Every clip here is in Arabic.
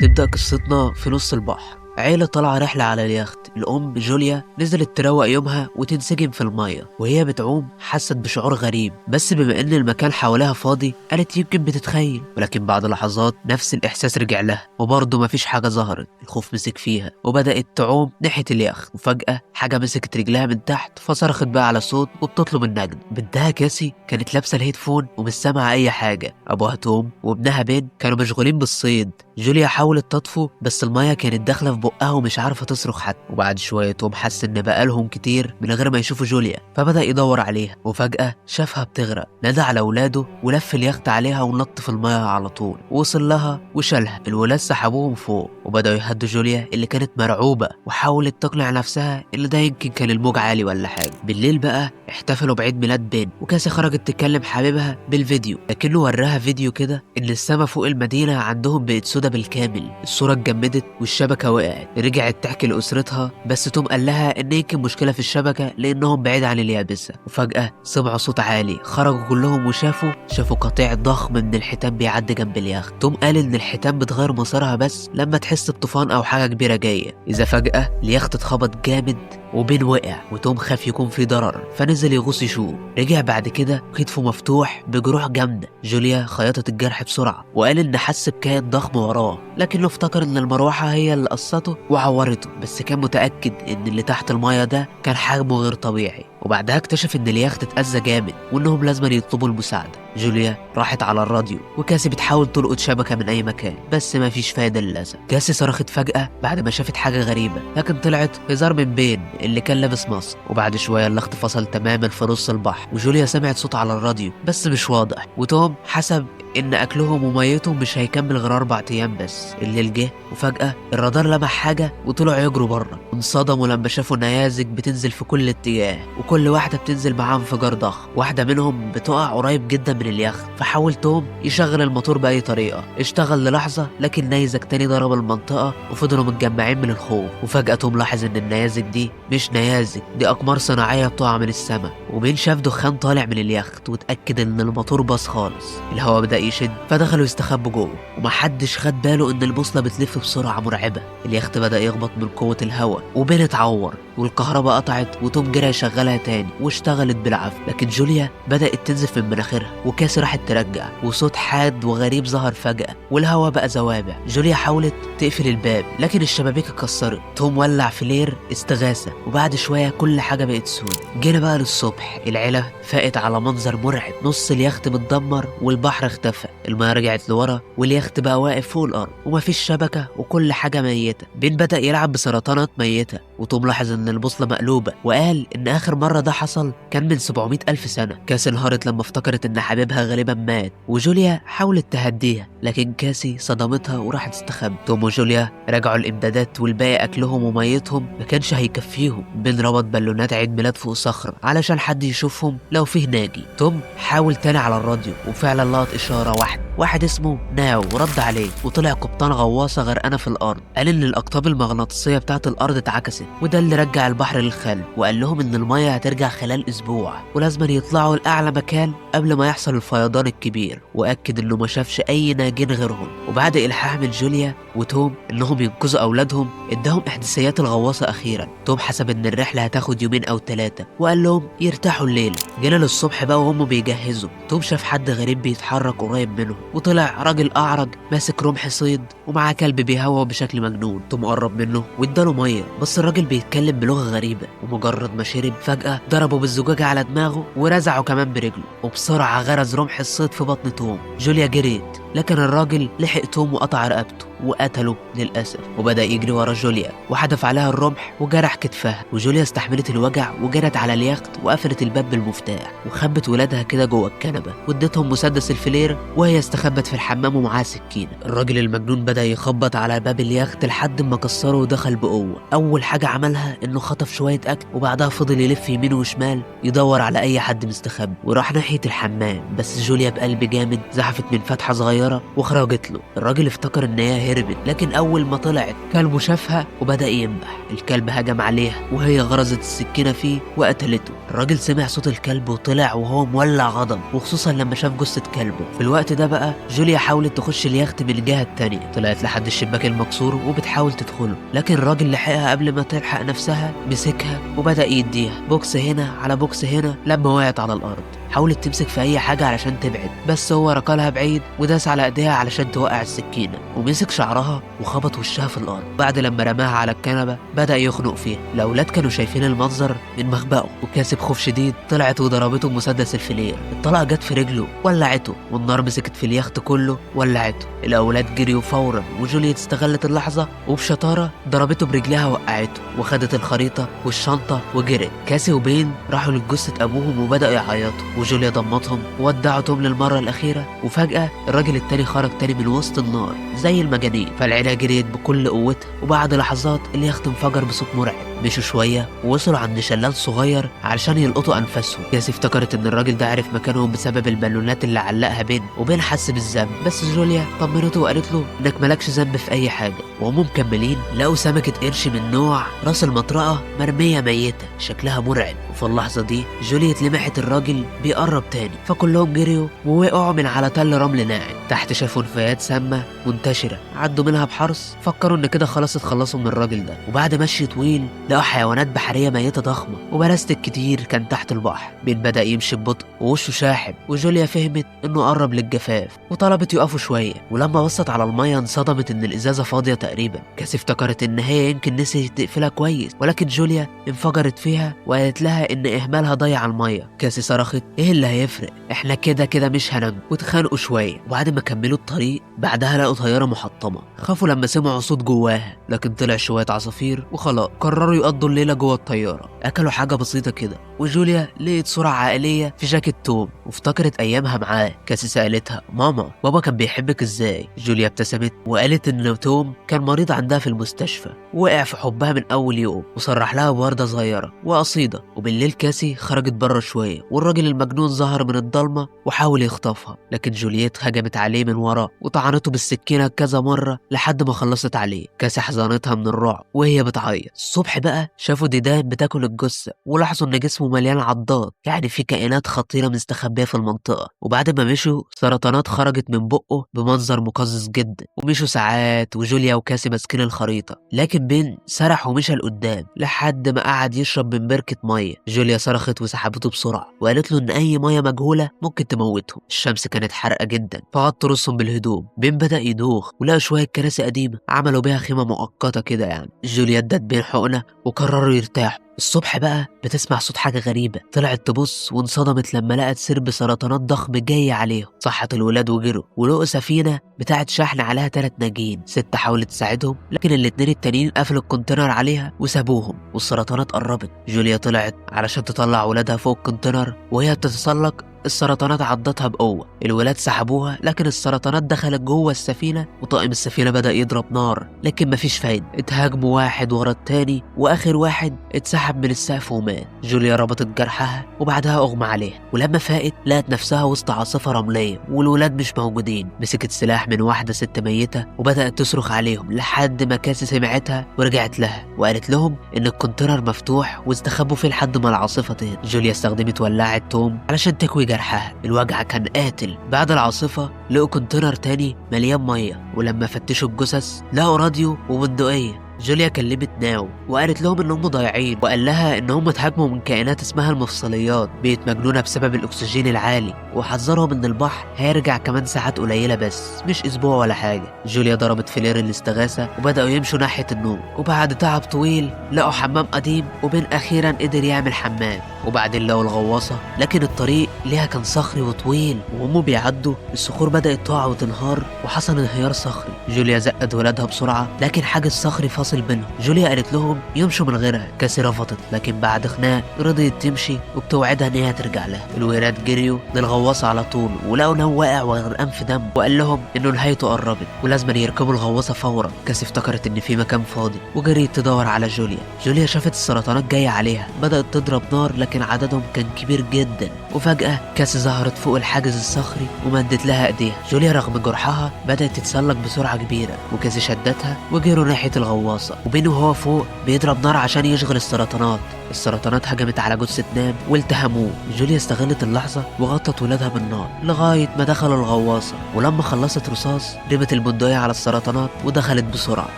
تبدأ قصتنا في نص البحر. عيلة طالعة رحلة على اليخت. الأم جوليا نزلت تروق يومها وتنسجم في المية، وهي بتعوم حست بشعور غريب، بس بما إن المكان حواليها فاضي قالت يمكن بتتخيل. ولكن بعد لحظات نفس الإحساس رجع لها، وبرضه مفيش حاجة ظهرت. الخوف مسك فيها وبدأت تعوم ناحية اليخت، وفجأة حاجة مسكت رجلها من تحت فصرخت بقى على صوت وبتطلب النجدة. بنتها كاسي كانت لابسة الهيدفون ومش سامعة أي حاجة. أبوها توم وابنها بين كانوا مشغولين بالصيد. جوليا حاولت تطفو بس المية كانت داخلة في بقها ومش عارفة تصرخ حتى. وبعد شوية توم حس إن بقالهم كتير من غير ما يشوفوا جوليا، فبدأ يدور عليها، وفجأة شافها بتغرق. نادى على ولاده ولف اليخت عليها ونط في المية على طول، وصل لها وشالها. الولاد سحبوهم فوق وبدأوا يهدوا جوليا اللي كانت مرعوبة، وحاولت تقنع نفسها إن ده يمكن كان الموج عالي ولا حاجة. بالليل بقى احتفلوا بعيد ميلاد بين، وكاسي خرجت تكلم حبيبها بالفيديو، لكنه وراها فيديو كده إن السما فوق المدينة عندهم بقت سودا بالكامل. الصورة اتجمدت والشبكة وقعت. رجعت تحكي لأسرتها، بس توم قال لها إن يمكن مشكلة في الشبكة لأنهم بعيد عن اليابسة. وفجأة سمعوا صوت عالي، خرجوا كلهم وشافوا قطيع ضخم من الحيتان بيعدي جنب اليخت. توم قال إن الحيتان بتغير مسارها بس لما تحس بطوفان أو حاجة كبيرة جاية. إذا فجأة اليخت اتخبط جامد وبين وقع، وتوم خاف يكون في ضرر فنزل يغوص يشوف. رجع بعد كده كتفه مفتوح بجروح جامدة. جوليا خيطت الجرح بسرعة وقال إن حس بكائن ضخم وراه، لكنه افتكر إن المروحة هي اللي قصته وعورته، بس كان متأكد إن اللي تحت المية ده كان حجمه غير طبيعي. وبعدها اكتشف إن اليخت اتأذى جامد وإنهم لازم يطلبوا المساعدة. جوليا راحت على الراديو، وكاسي بتحاول تلقط شبكة من أي مكان بس ما فيش فايدة للأسف. كاسي صرخت فجأة بعد ما شافت حاجة غريبة، لكن طلعت هزار من بين اللي كان لابس ماسك. وبعد شوية اليخت فصل تماما في نص البحر، وجوليا سمعت صوت على الراديو بس مش واضح. وتوم حسب إن أكلهم وميتهم مش هيكمل غير 4 أيام بس. الليل جه وفجأة الرادار لمح حاجة وطلعوا يجروا بره. انصدموا لما شافوا نيازك بتنزل في كل اتجاه، وكل واحدة بتنزل معاها انفجار ضخم. واحدة منهم بتقع قريب جدا من اليخت، فحاول توم يشغل الموتور بأي طريقة. اشتغل للحظة لكن نيزك تاني ضرب المنطقة وفضلوا متجمعين من الخوف. وفجأة توم لاحظ إن النيازك دي مش نيازك، دي أقمار صناعية بتقع من السماء. وبين شاف دخان طالع من اليخت واتأكد إن الموتور باظ خالص. الهواء بدأ يشد فدخلوا يستخبوا جوه، ومحدش خد باله إن البوصلة بتلف بسرعة مرعبة. اليخت بدأ يخبط من قوة الهواء، وبين اتعور والكهرباء قطعت. وتوم جرى يشغلها تاني واشتغلت بالعافية، لكن جوليا بدأت تنزف من مناخيرها. وكاسي راحت ترجع، وصوت حاد وغريب ظهر فجأة والهواء بقى زوابع. جوليا حاولت تقفل الباب لكن الشبابيك اتكسرت. توم ولع فلير استغاثة، وبعد شوية كل حاجة بقت سود. جينا بقى للصبح، العيلة فاقت على منظر مرعب. نص اليخت متدمر والبحر اختفى، الماء رجعت لورا واليخت بقى واقف فوق الأرض ومفيش شبكة وكل حاجة ميتة. بين بدأ يلعب بسرطانات ميتة، وتوم لاحظ إن البوصلة مقلوبة وقال إن آخر مرة ده حصل كان من 700 ألف سنة. كاسي انهارت لما افتكرت إن حبيبها غالبا مات، وجوليا حاولت تهديها لكن كاسي صدمتها وراحت تستخبى. توم وجوليا رجعوا الإمدادات والباقي أكلهم وميتهم ما كانش هيكفيهم. بين ربط بالونات عيد ميلاد فوق صخرة علشان حد يشوفهم لو فيه ناجي. توم حاول تاني على الراديو وفعلا لقط إشارة واحد اسمه ناو، ورد عليه وطلع قبطان غواصة غرقانة في الأرض. قال إن الأقطاب المغناطيسية بتاعت الأرض اتعكست، وده اللي رجع البحر للخلف. وقال لهم إن المية هترجع خلال أسبوع ولازم يطلعوا لأعلى مكان قبل ما يحصل الفيضان الكبير. وأكد إنه ما شافش أي ناجين غيرهم. وبعد إلحاح من جوليا وتوم إنهم ينقذوا أولادهم اداهم إحداثيات الغواصة أخيرا. توم حسب إن الرحلة هتاخد 2 أو 3 وقال لهم يرتاحوا الليل. جينا للصبح بقى وهم بيجهزوا، توم شاف حد غريب بيتحرك قريب منهم، وطلع راجل أعرج ماسك رمح صيد ومعاه كلب بيهوى بشكل مجنون. توم قرب منه واداله ميه، بس الراجل بيتكلم بلغة غريبة. ومجرد ما شرب فجأة ضربه بالزجاجة على دماغه ورزعه كمان برجله، وبسرعة غرز رمح الصيد في بطن توم. جوليا جريت لكن الراجل لحق توم وقطع رقبته وقتله للأسف. وبدأ يجري ورا جوليا وحدف عليها الرمح وجرح كتفها. وجوليا استحملت الوجع وجرت على اليخت وقفلت الباب بالمفتاح، وخبت ولادها كده جوه الكنبة وادتهم مسدس الفلير، وهي استخبت في الحمام ومعاها سكينة. الراجل المجنون بدأ يخبط على باب اليخت لحد ما كسره ودخل بقوة. أول حاجة عملها إنه خطف شوية أكل، وبعدها فضل يلف يمين وشمال يدور على أي حد مستخبي، وراح ناحية الحمام. بس جوليا بقلب جامد زحفت من فتحة صغيرة وخرجت له. الراجل افتكر إن هي هربت، لكن أول ما طلعت كلبه شافها وبدأ ينبح. الكلب هجم عليها وهي غرزت السكينة فيه وقتلته. الراجل سمع صوت الكلب وطلع وهو مولع غضب، وخصوصا لما شاف جثة كلبه. في الوقت ده بقى جوليا حاولت تخش اليخت من الجهة التانية، طلعت لحد الشباك المكسور وبتحاول تدخله، لكن الراجل لحقها قبل ما تلحق نفسها، مسكها وبدأ يديها بوكس هنا على بوكس هنا لما وقعت على الأرض. حاولت تمسك في أي حاجة علشان تبعد، بس هو ركلها بعيد وداس على ايديها علشان توقع السكينة، ومسك شعرها وخبط وشها في الأرض. بعد لما رماها على الكنبة بدأ يخنق فيها. الأولاد كانوا شايفين المنظر من مخبأه، وكاسي بخوف شديد طلعت وضربته بمسدس الفلير. الطلقة جت في رجله ولعته، والنار مسكت في اليخت كله ولعته. الأولاد جريوا فورا، وجوليا استغلت اللحظة وبشطارة ضربته برجلها وقعته، وخدت الخريطة والشنطة وجرت. كاسي وبين راحوا لجثة أبوهم وبدأوا يعيطوا، وجوليا ضمتهم وودعوا توم للمرة الأخيرة. وفجأة الراجل التاني خرج تاني من وسط النار زي المجانين، فالعيلة جريت بكل قوتها، وبعد لحظات اليخت انفجر بصوت مرعب. مشوا شوية ووصلوا عند شلال صغير علشان يلقطوا أنفاسهم. كاسي افتكرت إن الراجل ده عرف مكانهم بسبب البالونات اللي علقها بين، وبين حس بالذنب، بس جوليا طمنته وقالت له إنك مالكش ذنب في أي حاجة. وهم مكملين لقوا سمكة قرش من نوع راس المطرقة مرمية ميتة، شكلها مرعب. وفي اللحظة دي جوليا لمحت الراجل بيقرب تاني، فكلهم جريوا ووقعوا من على تل رمل ناعم. تحت شافوا نفايات سامة منتشرة، عدوا منها بحرص، فكروا إن كده خلاص اتخلصوا من الراجل ده. وبعد مشي طويل لقوا حيوانات بحرية ميتة ضخمة وبلاستيك كتير كان تحت البحر. بين بدأ يمشي ببطء ووشه شاحب، وجوليا فهمت إنه قرب للجفاف وطلبت يقفوا شوية. ولما بصت على المية انصدمت إن الإزازة فاضية تقريبا. كاسي افتكرت إن هي يمكن نسيت تقفلها كويس، ولكن جوليا انفجرت فيها وقالت لها إن إهمالها ضيع المية. كاسي صرخت إيه اللي هيفرق، إحنا كده كده مش هننجو. واتخانقوا شوية، وبعد ما كملوا الطريق بعدها لقوا طيارة محطمة. خافوا لما سمعوا صوت جواها، لكن طلع شوية عصافير وخلاص. قرروا يقضوا الليلة جوه الطيارة. أكلوا حاجة بسيطة كده، وجوليا لقيت صورة عائلية في جاكيت توم وافتكرت أيامها معاه. كاسي سألتها ماما بابا كان بيحبك إزاي؟ جوليا ابتسمت وقالت إن توم كان مريض عندها في المستشفى، وقع في حبها من أول يوم، وصرح لها بوردة صغيرة وقصيدة. وبالليل كاسي خرجت بره شوية، والراجل المجنون ظهر من الضلمة وحاول يخطفها، لكن جولييت هجمت عليه من وراه وطعنته بالسكينة كذا مرة لحد ما خلصت عليه. كاسي حضنتها من الرعب وهي بتعيط. الصبح بقى شافوا ديدان بتاكل الجثة، ولاحظوا إن جسمه مليان عضات، يعني في كائنات خطيرة مستخبية في المنطقة. وبعد ما مشوا سرطانات خرجت من بقه بمنظر مقزز جدا. ومشوا ساعات وجوليا وكاسي ماسكين الخريطة، لكن بين سرح ومشى لقدام لحد ما قعد يشرب من بركة مية. جوليا صرخت وسحبته بسرعة وقالت له إن أي مية مجهولة ممكن تموتهم. الشمس كانت حارقة جدا، فغطوا راسهم بالهدوم. بين بدأ يدوخ ولقى شوية كراسي قديمة عملوا بيها خيمة مؤقتة كده يعني. جوليا ادت بين حقنة وقرروا يرتاحوا. الصبح بقى بتسمع صوت حاجة غريبة، طلعت تبص وانصدمت لما لقت سرب سرطانات ضخم جاي عليهم. صحت الولاد وجروا ولقوا سفينة بتاعت شحن عليها 3 ناجين. 6 حاولت تساعدهم، لكن الاتنين التانيين قفلوا الكونتينر عليها وسابوهم، والسرطانات قربت. جوليا طلعت علشان تطلع ولادها فوق الكونتينر، وهي بتتسلق السرطانات عضتها بقوة. الولاد سحبوها، لكن السرطانات دخلت جوه السفينة، وطاقم السفينة بدأ يضرب نار، لكن مفيش فايدة. اتهاجموا واحد ورا التاني، واخر واحد اتسحب من السقف ومات. جوليا ربطت جرحها وبعدها اغمى عليها، ولما فاقت لقت نفسها وسط عاصفة رملية والولاد مش موجودين. مسكت سلاح من واحدة ست ميتة وبدأت تصرخ عليهم لحد ما كاسي سمعتها ورجعت لها وقالت لهم ان الكونتينر مفتوح واستخبوا فيه لحد ما العاصفة تهدى. جوليا استخدمت ولاعة توم علشان تكوي جرحها، الوجع كان قاتل. بعد العاصفة لقوا كونتينر تاني مليان مية، ولما فتشوا الجثث لقوا راديو وبندقية. جوليا كلمت ناو وقالت لهم انهم ضايعين، وقال لها انهم اتهاجموا من كائنات اسمها المفصليات بقت مجنونه بسبب الاكسجين العالي، وحذرهم ان البحر هيرجع كمان ساعات قليله بس مش اسبوع ولا حاجه. جوليا ضربت فلير الاستغاثه وبداوا يمشوا ناحيه النوم، وبعد تعب طويل لقوا حمام قديم، وبين اخيرا قدر يعمل حمام. وبعدين لقوا الغواصه، لكن الطريق ليها كان صخري وطويل، وهم بيعدوا الصخور بدات تقع وتنهار وحصل انهيار صخري. جوليا زقت ولادها بسرعه، لكن حاجز صخري فاصل بينهم. جوليا قالت لهم يمشوا من غيرها. كاسي رفضت، لكن بعد خناق رضيت تمشي وبتوعدها ان هي ترجع لها. الولاد جريوا للغواصه على طول ولقوا ناو واقع وغرقان في دم، وقال لهم انه نهايته قربت ولازم يركبوا الغواصه فورا. كاسي افتكرت ان في مكان فاضي وجريت تدور على جوليا. جوليا شافت السرطانات جايه عليها، بدات تضرب نار، لكن عددهم كان كبير جدا وفجأة كاسي ظهرت فوق الحاجز الصخري ومدت لها ايديها. جوليا رغم جرحها بدأت تتسلق بسرعة كبيرة، وكاسي شدتها وجروا ناحية الغواصة، وبينه وهو فوق بيضرب نار عشان يشغل السرطانات. السرطانات هجمت على جثة نام والتهموه. جوليا استغلت اللحظة وغطت ولادها بالنار لغاية ما دخلوا الغواصة، ولما خلصت رصاص رمت البندقية على السرطانات ودخلت بسرعة،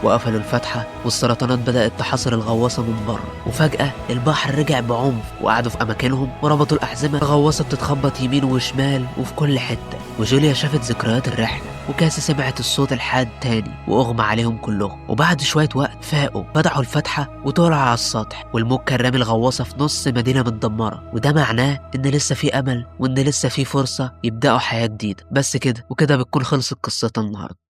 وقفلوا الفتحة والسرطانات بدأت تحاصر الغواصة من بره. وفجأة البحر رجع بعنف وقعدوا في أماكنهم وربطوا الأحزمة. الغواصة بتتخبط يمين وشمال وفي كل حتة، وجوليا شافت ذكريات الرحلة، وكاسي سمعت الصوت الحاد تاني وأغمى عليهم كلهم. وبعد شوية وقت فاقوا، فتحوا الفتحة وطلعوا على السطح، والموج كان رامي الغواصة في نص مدينة متدمرة، وده معناه إن لسه في أمل وإن لسه في فرصة يبدأوا حياة جديدة. بس كده، وكده بتكون خلصت قصتنا النهاردة.